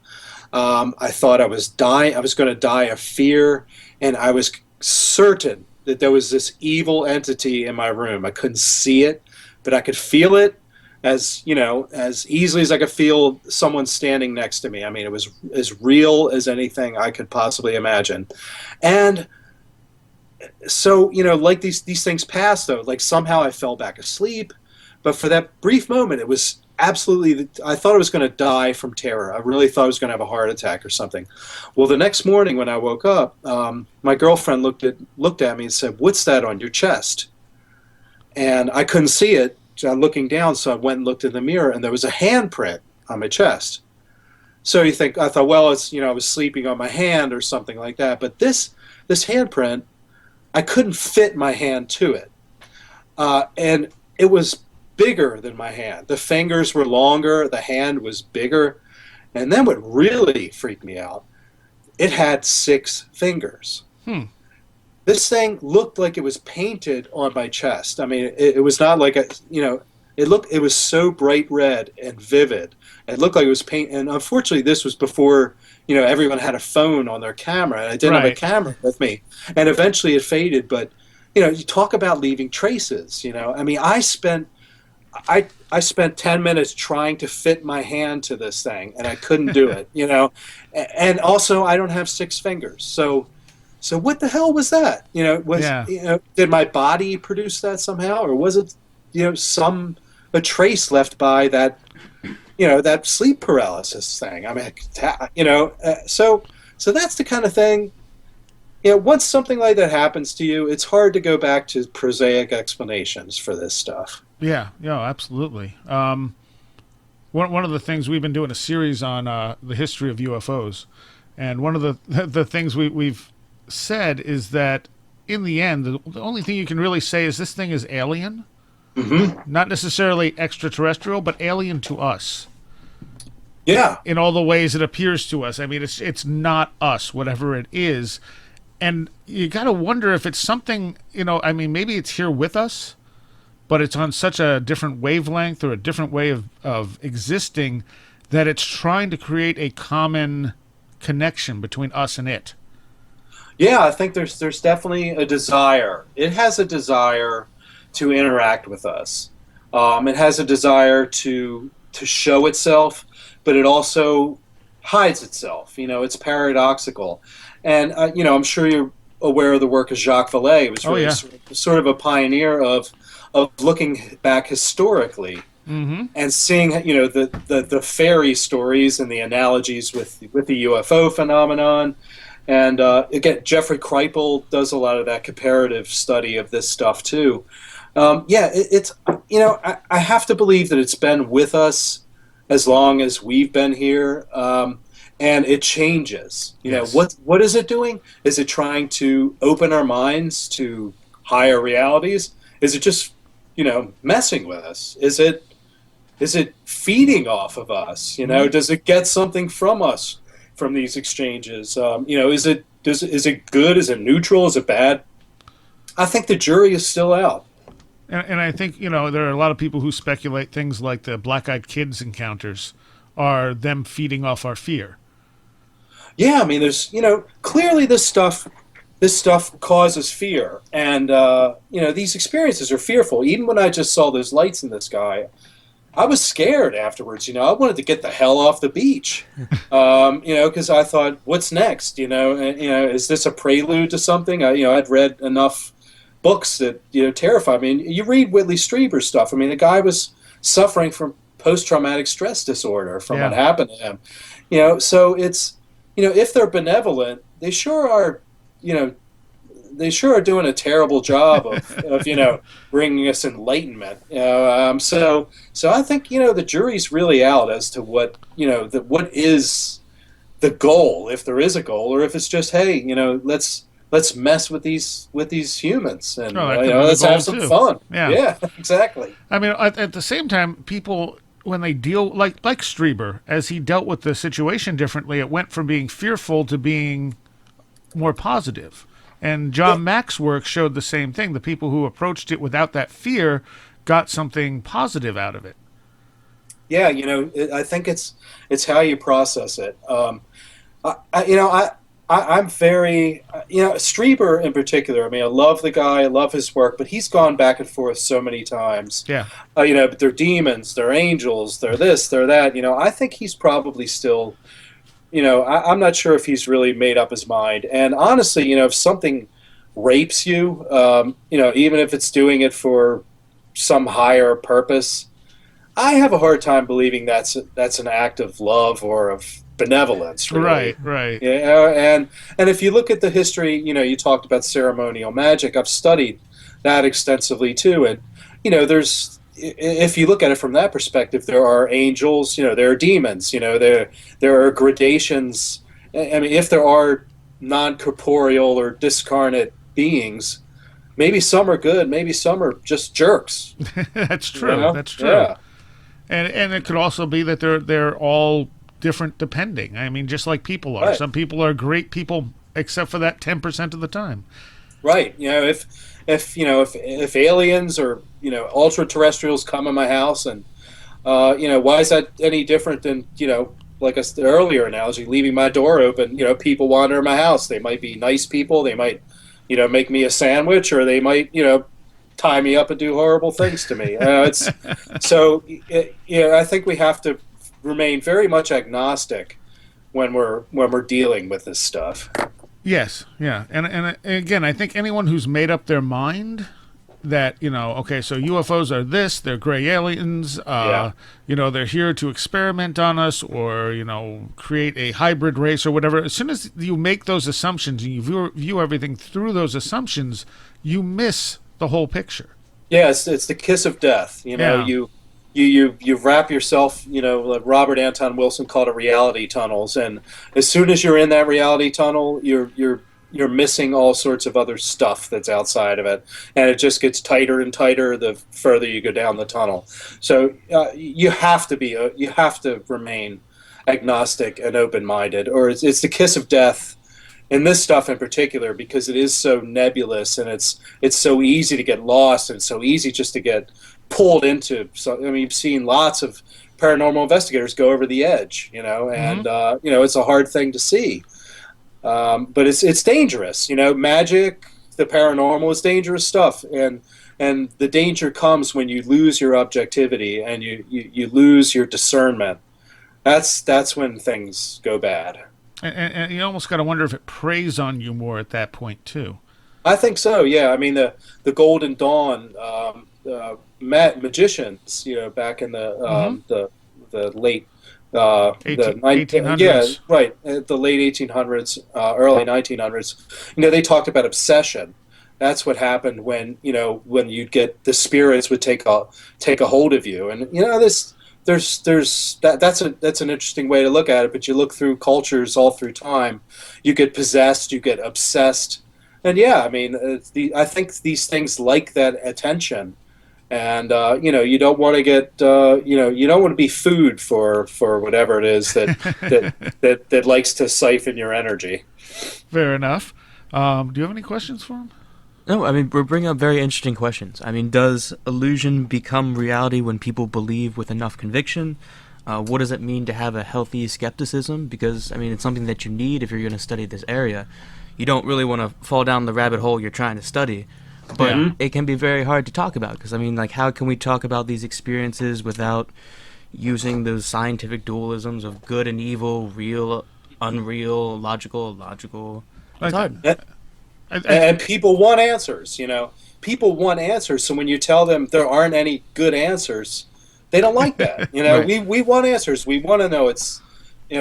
I thought I was dying. I was going to die of fear, and I was certain that there was this evil entity in my room. I couldn't see it, but I could feel it as easily as I could feel someone standing next to me. I mean, it was as real as anything I could possibly imagine. And so, like these things passed, though. Like, somehow I fell back asleep. But for that brief moment, it was absolutely, I thought I was going to die from terror. I really thought I was going to have a heart attack or something. Well, the next morning when I woke up, my girlfriend looked at me and said, "What's that on your chest?" And I couldn't see it looking down, so I went and looked in the mirror, and there was a handprint on my chest. So I thought, well, it's, I was sleeping on my hand or something like that. But this handprint, I couldn't fit my hand to it. And it was bigger than my hand. The fingers were longer, the hand was bigger. And then what really freaked me out, it had 6 fingers. This thing looked like it was painted on my chest. I mean, it was not like it was so bright red and vivid. It looked like it was paint. And unfortunately, this was before, everyone had a phone on their camera, and I didn't have a camera with me. And eventually it faded. But, you talk about leaving traces, I mean, I spent 10 minutes trying to fit my hand to this thing, and I couldn't do it, And also, I don't have 6 fingers. So what the hell was that? Did my body produce that somehow, or was it, a trace left by that, that sleep paralysis thing? I mean, so that's the kind of thing. Once something like that happens to you, it's hard to go back to prosaic explanations for this stuff. Yeah, absolutely. One of the things we've been doing a series on the history of UFOs, and one of the things we've said is that in the end, the only thing you can really say is this thing is alien, not necessarily extraterrestrial, but alien to us. Yeah, in all the ways it appears to us. I mean, it's not us, whatever it is, and you got to wonder if it's something. I mean, maybe it's here with us, but it's on such a different wavelength or a different way of existing that it's trying to create a common connection between us and it. Yeah, I think there's definitely a desire. It has a desire to interact with us. It has a desire to show itself, but it also hides itself. It's paradoxical. And, I'm sure you're aware of the work of Jacques Vallée. It was really sort of a pioneer of looking back historically and seeing, the fairy stories and the analogies with the UFO phenomenon. And again, Jeffrey Kripal does a lot of that comparative study of this stuff too. It's I have to believe that it's been with us as long as we've been here, and it changes. Yes. What is it doing? Is it trying to open our minds to higher realities? Is it just messing with us? Is it feeding off of us? Does it get something from us from these exchanges? Is it good? Is it neutral? Is it bad? I think the jury is still out. And I think there are a lot of people who speculate things like the Black-Eyed Kids encounters are them feeding off our fear. Yeah, I mean, there's, clearly this stuff causes fear, and these experiences are fearful. Even when I just saw those lights in the sky, I was scared afterwards. I wanted to get the hell off the beach, because I thought, what's next? Is this a prelude to something? I'd read enough books that terrify me. And you read Whitley Strieber's stuff. I mean, the guy was suffering from post-traumatic stress disorder from what happened to him. So it's if they're benevolent, they sure are. They sure are doing a terrible job of bringing us enlightenment. So I think the jury's really out as to what what is the goal, if there is a goal, or if it's just, hey, let's mess with these humans and let's have some fun. Yeah, exactly. I mean, at the same time, people, when they deal like Strieber, as he dealt with the situation differently, it went from being fearful to being more positive. And John Mack's work showed the same thing. The people who approached it without that fear got something positive out of it. Yeah, I think it's how you process it. I'm very, Strieber in particular. I mean, I love the guy, I love his work, but he's gone back and forth so many times. Yeah. But they're demons, they're angels, they're this, they're that. I think he's probably still. I'm not sure if he's really made up his mind. And honestly, if something rapes you, even if it's doing it for some higher purpose, I have a hard time believing that's an act of love or of benevolence. Really. Right. Yeah, and if you look at the history, you talked about ceremonial magic. I've studied that extensively too, and if you look at it from that perspective, there are angels, there are demons, there are gradations. I mean, if there are non-corporeal or discarnate beings, maybe some are good, maybe some are just jerks. That's true. That's true. Yeah. And it could also be that they're all different depending. I mean, just like people are. Right. Some people are great people, except for that 10% of the time. Right. If aliens or ultra terrestrials come in my house, and why is that any different than like the earlier analogy, leaving my door open? People wander in my house. They might be nice people. They might make me a sandwich, or they might tie me up and do horrible things to me. I think we have to remain very much agnostic when we're dealing with this stuff. Yes, yeah, and again, I think anyone who's made up their mind that okay, so UFOs are this, they're gray aliens, they're here to experiment on us, or create a hybrid race or whatever. As soon as you make those assumptions and you view everything through those assumptions, you miss the whole picture. Yeah, it's the kiss of death. You wrap yourself, like Robert Anton Wilson called it reality tunnels, and as soon as you're in that reality tunnel, you're missing all sorts of other stuff that's outside of it, and it just gets tighter and tighter the further you go down the tunnel. So you have to remain agnostic and open-minded, or it's the kiss of death in this stuff in particular, because it is so nebulous and it's so easy to get lost, and it's so easy just to get pulled into. So I mean, you've seen lots of paranormal investigators go over the edge, and it's a hard thing to see, but it's dangerous. Magic, the paranormal is dangerous stuff, and the danger comes when you lose your objectivity and you lose your discernment. That's when things go bad. And you almost got to wonder if it preys on you more at that point too. I think so. Yeah, I mean the Golden Dawn magicians, back in the late 1800s. Yeah, right, the late 1800s, early 1900s. They talked about obsession. That's what happened when you'd get the spirits would take a hold of you, and that's an interesting way to look at it. But you look through cultures all through time, you get possessed, you get obsessed, and I think these things like that attention, and you don't want to get you don't want to be food for whatever it is that likes to siphon your energy. Fair enough. Do you have any questions for him? No, I mean, we're bringing up very interesting questions. I mean, does illusion become reality when people believe with enough conviction? what does it mean to have a healthy skepticism? Because, I mean, it's something that you need if you're going to study this area. You don't really want to fall down the rabbit hole you're trying to study, but it can be very hard to talk about, because, I mean, like, how can we talk about these experiences without using those scientific dualisms of good and evil, real, unreal, logical, illogical? It's hard. And people want answers, People want answers, so when you tell them there aren't any good answers, they don't like that. Right. We want answers. We want to know it's,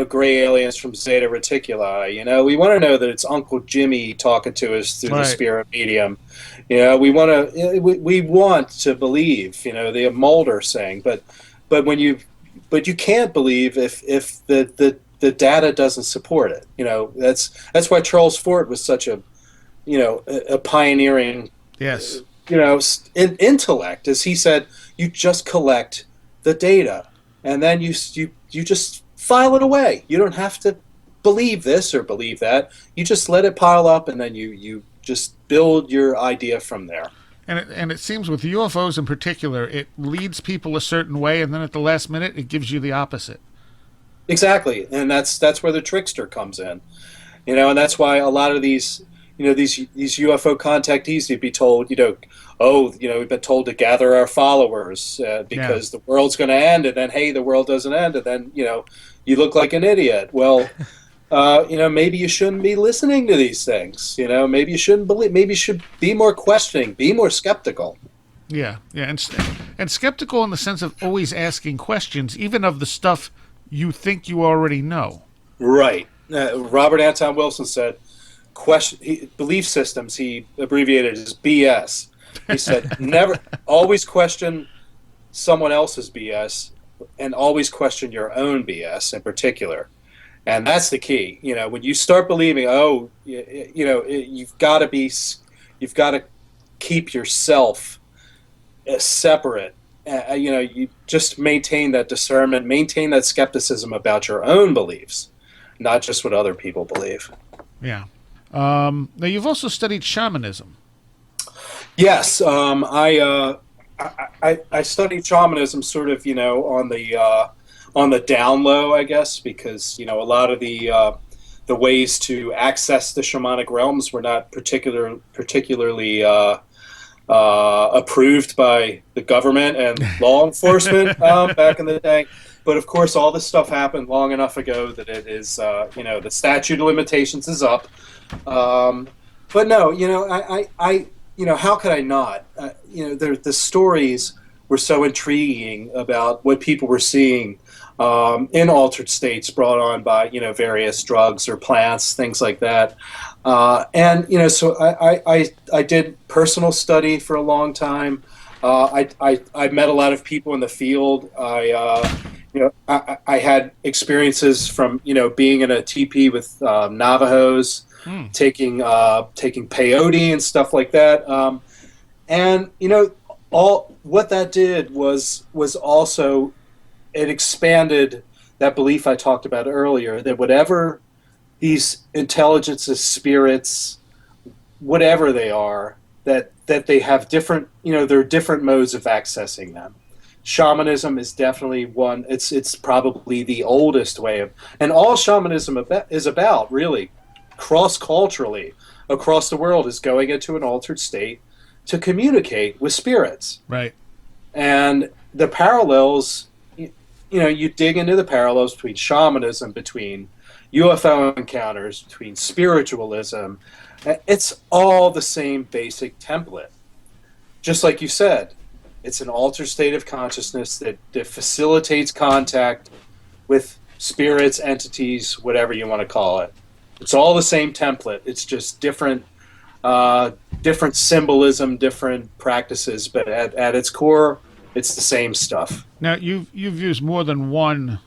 gray aliens from Zeta Reticuli. We want to know that it's Uncle Jimmy talking to us through the spirit medium. We want to believe. The Mulder saying, but you can't believe if the data doesn't support it. That's why Charles Fort was such a pioneering. Yes. In intellect, as he said, you just collect the data, and then you just file it away. You don't have to believe this or believe that. You just let it pile up, and then you just build your idea from there. And it seems with UFOs in particular, it leads people a certain way, and then at the last minute, it gives you the opposite. Exactly, and that's where the trickster comes in. And that's why a lot of these UFO contactees, you'd be told, we've been told to gather our followers because the world's going to end, and then, hey, the world doesn't end, and then, you look like an idiot. Well, maybe you shouldn't be listening to these things. Maybe you shouldn't believe. Maybe you should be more questioning, be more skeptical. Yeah, and skeptical in the sense of always asking questions, even of the stuff you think you already know. Right. Robert Anton Wilson said, belief systems, he abbreviated as BS. He said, never, always question someone else's BS, and always question your own BS in particular. And that's the key. When you start believing, you've got to keep yourself separate. You just maintain that discernment, maintain that skepticism about your own beliefs, not just what other people believe. Yeah. Now, you've also studied shamanism. Yes, I studied shamanism sort of, on the down low, I guess, because a lot of the ways to access the shamanic realms were not particularly approved by the government and law enforcement back in the day. But of course, all this stuff happened long enough ago that it is, the statute of limitations is up. But no, how could I not? The stories were so intriguing about what people were seeing in altered states brought on by, various drugs or plants, things like that. So I did personal study for a long time. I met a lot of people in the field. I had experiences from, being in a teepee with Navajos, taking peyote and stuff like that. All what that did was also, it expanded that belief I talked about earlier, that whatever these intelligences, spirits, whatever they are, that they have different, there are different modes of accessing them. Shamanism is definitely one. It's probably the oldest way of, and all shamanism is about, really, cross-culturally across the world, is going into an altered state to communicate with spirits. Right. And the parallels, you dig into the parallels between shamanism, between UFO encounters, between spiritualism. It's all the same basic template. Just like you said, it's an altered state of consciousness that facilitates contact with spirits, entities, whatever you want to call it. It's all the same template. It's just different symbolism, different practices, but at its core, it's the same stuff. Now, you've used more than one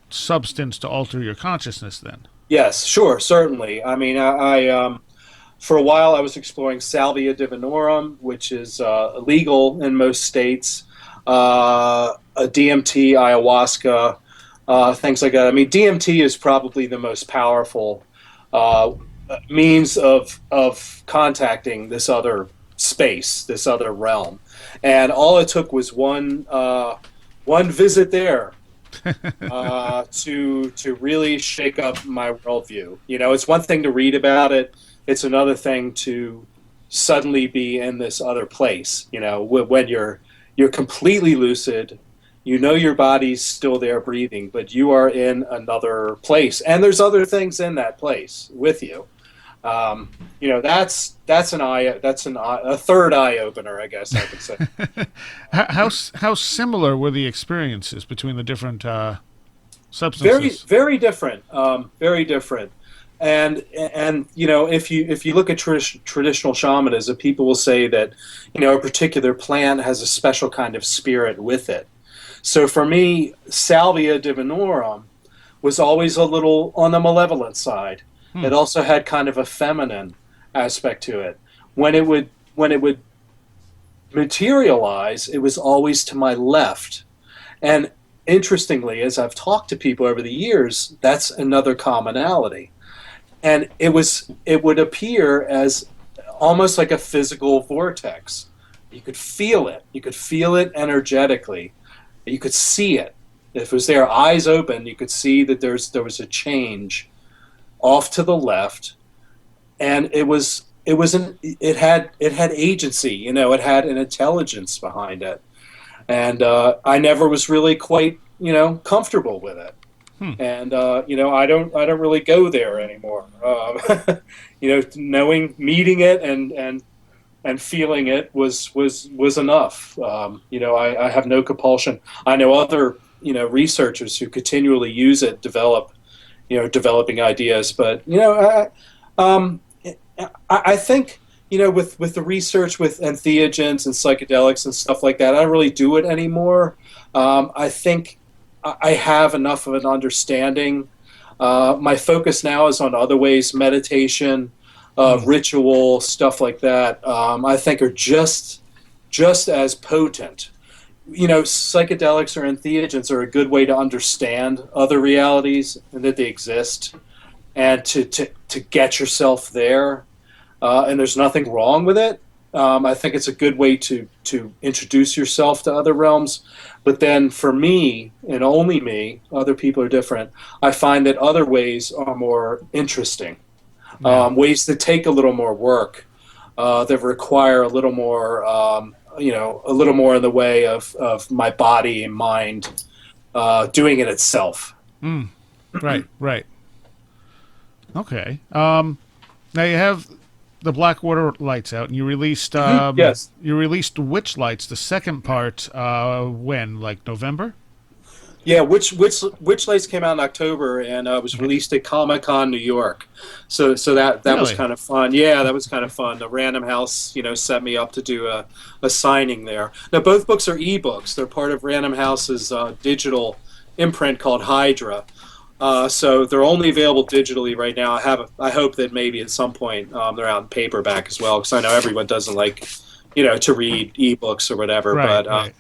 substance to alter your consciousness, then? Yes, sure, certainly. I mean, I for a while I was exploring Salvia divinorum, which is illegal in most states. A DMT, ayahuasca, things like that. I mean, DMT is probably the most powerful means of contacting this other space, this other realm. And all it took was one visit there to really shake up my worldview. You know, it's one thing to read about it; it's another thing to suddenly be in this other place. You know, when you're completely lucid, you know your body's still there breathing, but you are in another place, and there's other things in that place with you. You know, that's a third eye opener, I guess I could say. How similar were the experiences between the different substances? Very different. Very different. And you know, if you look at traditional shamanism, people will say that, you know, a particular plant has a special kind of spirit with it. So for me, Salvia divinorum was always a little on the malevolent side. It also had kind of a feminine aspect to it. When it would materialize, it was always to my left. And interestingly, as I've talked to people over the years, that's another commonality. And it would appear as almost like a physical vortex. You could feel it. You could feel it energetically. You could see it. If it was there, eyes open, you could see that there was a change off to the left, and it had agency. You know, it had an intelligence behind it, and I never was really quite, you know, comfortable with it. And you know, I don't really go there anymore. You know, meeting it and feeling it was enough. You know, I have no compulsion. I know other, you know, researchers who continually use it, developing ideas. But, you know, I think, you know, with the research with entheogens and psychedelics and stuff like that, I don't really do it anymore. I think I have enough of an understanding. My focus now is on other ways, meditation, ritual, stuff like that. I think are just as potent. You know, psychedelics or entheogens are a good way to understand other realities and that they exist, and to get yourself there. And there's nothing wrong with it. I think it's a good way to introduce yourself to other realms. But then for me, and only me, other people are different, I find that other ways are more interesting. Ways that take a little more work, that require a little more, you know, a little more in the way of my body and mind doing it itself. Right. Okay. Now you have the Blackwater Lights out, and you released yes. You released Witch Lights, the second part. When, like November? Yeah, Witch Lights came out in October, and was released at Comic-Con New York. So that Really? was kind of fun. Yeah, that was kind of fun. The Random House, you know, set me up to do a signing there. Now both books are ebooks. They're part of Random House's digital imprint called Hydra. So they're only available digitally right now. I hope that maybe at some point they're out in paperback as well, because I know everyone doesn't like, you know, to read ebooks or whatever. Right.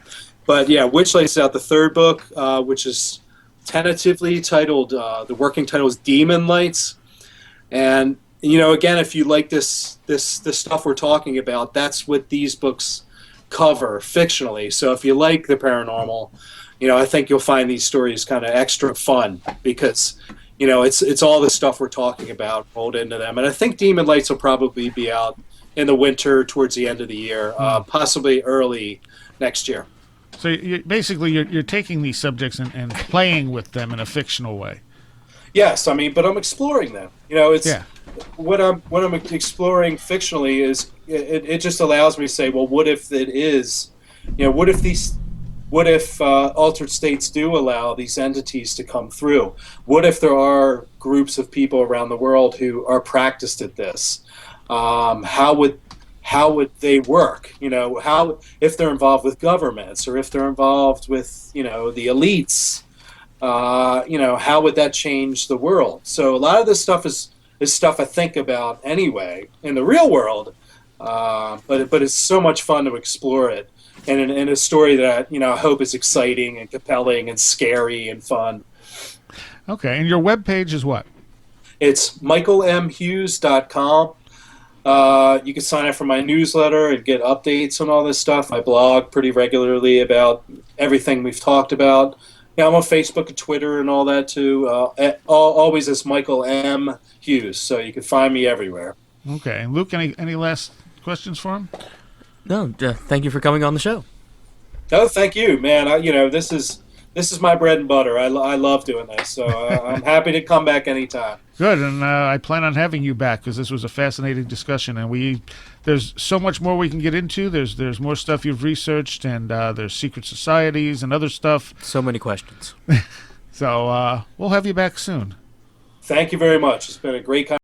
But yeah, Witch Lights is out, the third book, which is tentatively titled, the working title is Demon Lights. And, you know, again, if you like this stuff we're talking about, that's what these books cover fictionally. So if you like the paranormal, you know, I think you'll find these stories kind of extra fun, because, you know, it's all the stuff we're talking about rolled into them. And I think Demon Lights will probably be out in the winter, towards the end of the year, possibly early next year. So you're taking these subjects and playing with them in a fictional way. Yes, I mean, but I'm exploring them. You know, it's what I'm exploring fictionally is it just allows me to say, well, what if it is, you know, what if altered states do allow these entities to come through? What if there are groups of people around the world who are practiced at this? How would they work? You know, how, if they're involved with governments, or if they're involved with, you know, the elites, you know, how would that change the world? So a lot of this stuff is stuff I think about anyway in the real world, but it's so much fun to explore it, and in a story that, you know, I hope is exciting and compelling and scary and fun. Okay, and your webpage is what? It's michaelmhughes.com. You can sign up for my newsletter and get updates on all this stuff. I blog pretty regularly about everything we've talked about. Yeah, I'm on Facebook and Twitter and all that too. Always as Michael M. Hughes, so you can find me everywhere. Okay. And Luke, any last questions for him? No, thank you for coming on the show. Oh, thank you, man. This is my bread and butter. I love doing this, so I'm happy to come back anytime. Good, and I plan on having you back because this was a fascinating discussion, and there's so much more we can get into. There's more stuff you've researched, and there's secret societies and other stuff. So many questions. So we'll have you back soon. Thank you very much. It's been a great conversation.